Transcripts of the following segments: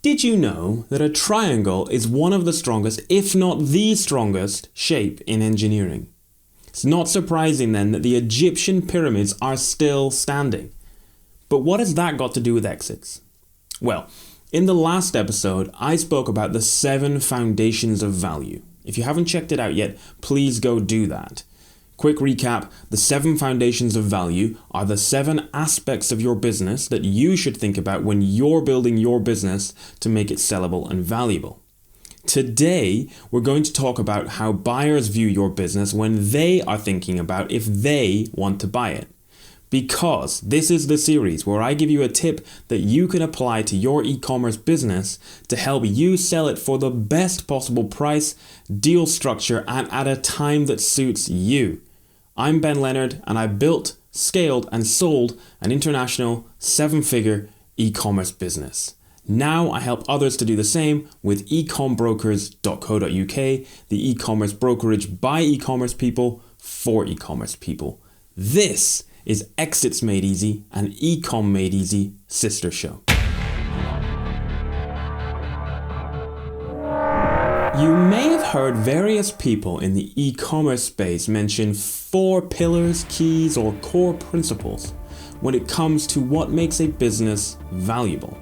Did you know that a triangle is one of the strongest, if not the strongest, shape in engineering? It's not surprising then that the Egyptian pyramids are still standing. But what has that got to do with exits? Well, in the last episode, I spoke about the 7 foundations of value. If you haven't checked it out yet, please go do that. Quick recap, the 7 foundations of value are the 7 aspects of your business that you should think about when you're building your business to make it sellable and valuable. Today, we're going to talk about how buyers view your business when they are thinking about if they want to buy it. Because this is the series where I give you a tip that you can apply to your e-commerce business to help you sell it for the best possible price, deal structure, and at a time that suits you. I'm Ben Leonard, and I built, scaled, and sold an international 7-figure e-commerce business. Now I help others to do the same with ecombrokers.co.uk, the e-commerce brokerage by e-commerce people for e-commerce people. This is Exits Made Easy, an Ecom Made Easy sister show. You may have heard various people in the e-commerce space mention 4 pillars, keys, or core principles when it comes to what makes a business valuable.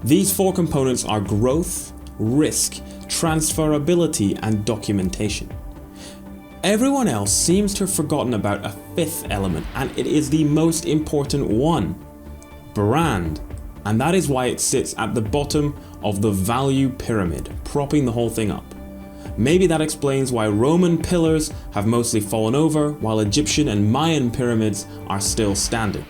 These 4 components are growth, risk, transferability, and documentation. Everyone else seems to have forgotten about a 5th element, and it is the most important one: brand. And that is why it sits at the bottom of the value pyramid, propping the whole thing up. Maybe that explains why Roman pillars have mostly fallen over, while Egyptian and Mayan pyramids are still standing.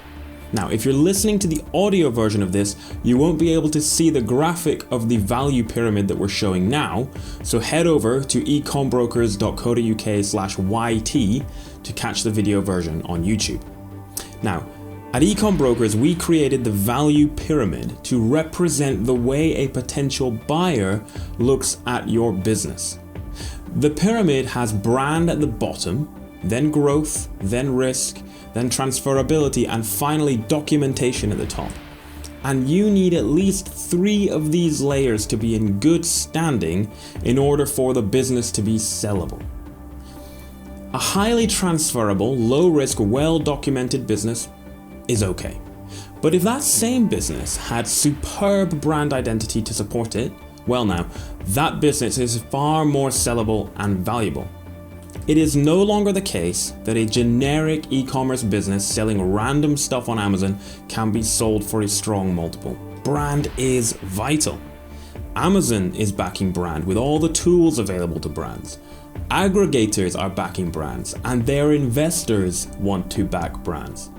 Now, if you're listening to the audio version of this, you won't be able to see the graphic of the value pyramid that we're showing now, so head over to ecombrokers.co.uk/YT to catch the video version on YouTube. Now, at Ecom Brokers, we created the value pyramid to represent the way a potential buyer looks at your business. The pyramid has brand at the bottom, then growth, then risk, then transferability, and finally documentation at the top. And you need at least 3 of these layers to be in good standing in order for the business to be sellable. A highly transferable, low-risk, well-documented business is okay. But if that same business had superb brand identity to support it, well now, that business is far more sellable and valuable. It is no longer the case that a generic e-commerce business selling random stuff on Amazon can be sold for a strong multiple. Brand is vital. Amazon is backing brand with all the tools available to brands. Aggregators are backing brands, and their investors want to back brands.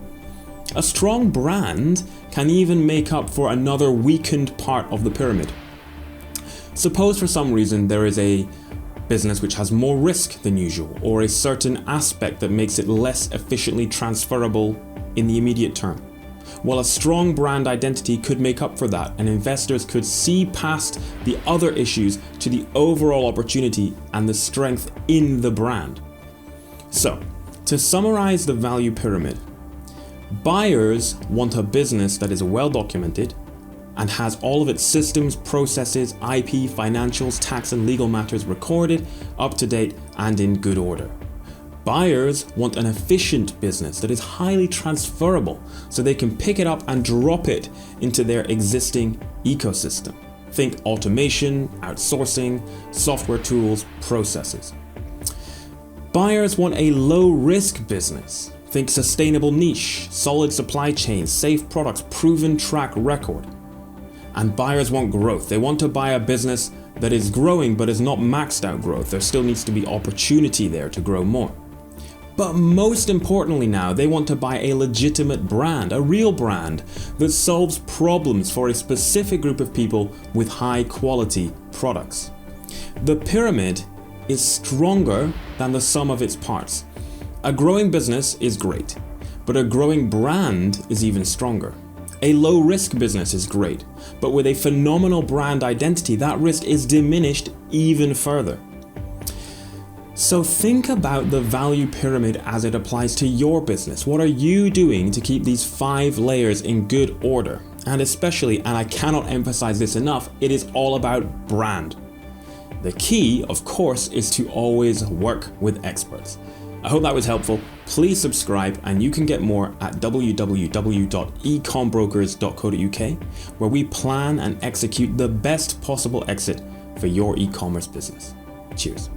A strong brand can even make up for another weakened part of the pyramid. Suppose for some reason there is a business which has more risk than usual, or a certain aspect that makes it less efficiently transferable in the immediate term. Well, a strong brand identity could make up for that, and investors could see past the other issues to the overall opportunity and the strength in the brand. So, to summarize the value pyramid, buyers want a business that is well documented and has all of its systems, processes, IP, financials, tax and legal matters recorded, up to date, and in good order. Buyers want an efficient business that is highly transferable so they can pick it up and drop it into their existing ecosystem. Think automation, outsourcing, software tools, processes. Buyers want a low-risk business. Think sustainable niche, solid supply chain, safe products, proven track record. And buyers want growth. They want to buy a business that is growing but is not maxed out growth. There still needs to be opportunity there to grow more. But most importantly now, they want to buy a legitimate brand, a real brand that solves problems for a specific group of people with high quality products. The pyramid is stronger than the sum of its parts. A growing business is great, but a growing brand is even stronger. A low-risk business is great, but with a phenomenal brand identity, that risk is diminished even further. So think about the value pyramid as it applies to your business. What are you doing to keep these 5 layers in good order? And especially, and I cannot emphasize this enough, it is all about brand. The key, of course, is to always work with experts. I hope that was helpful. Please subscribe, and you can get more at www.ecombrokers.co.uk, where we plan and execute the best possible exit for your e-commerce business. Cheers.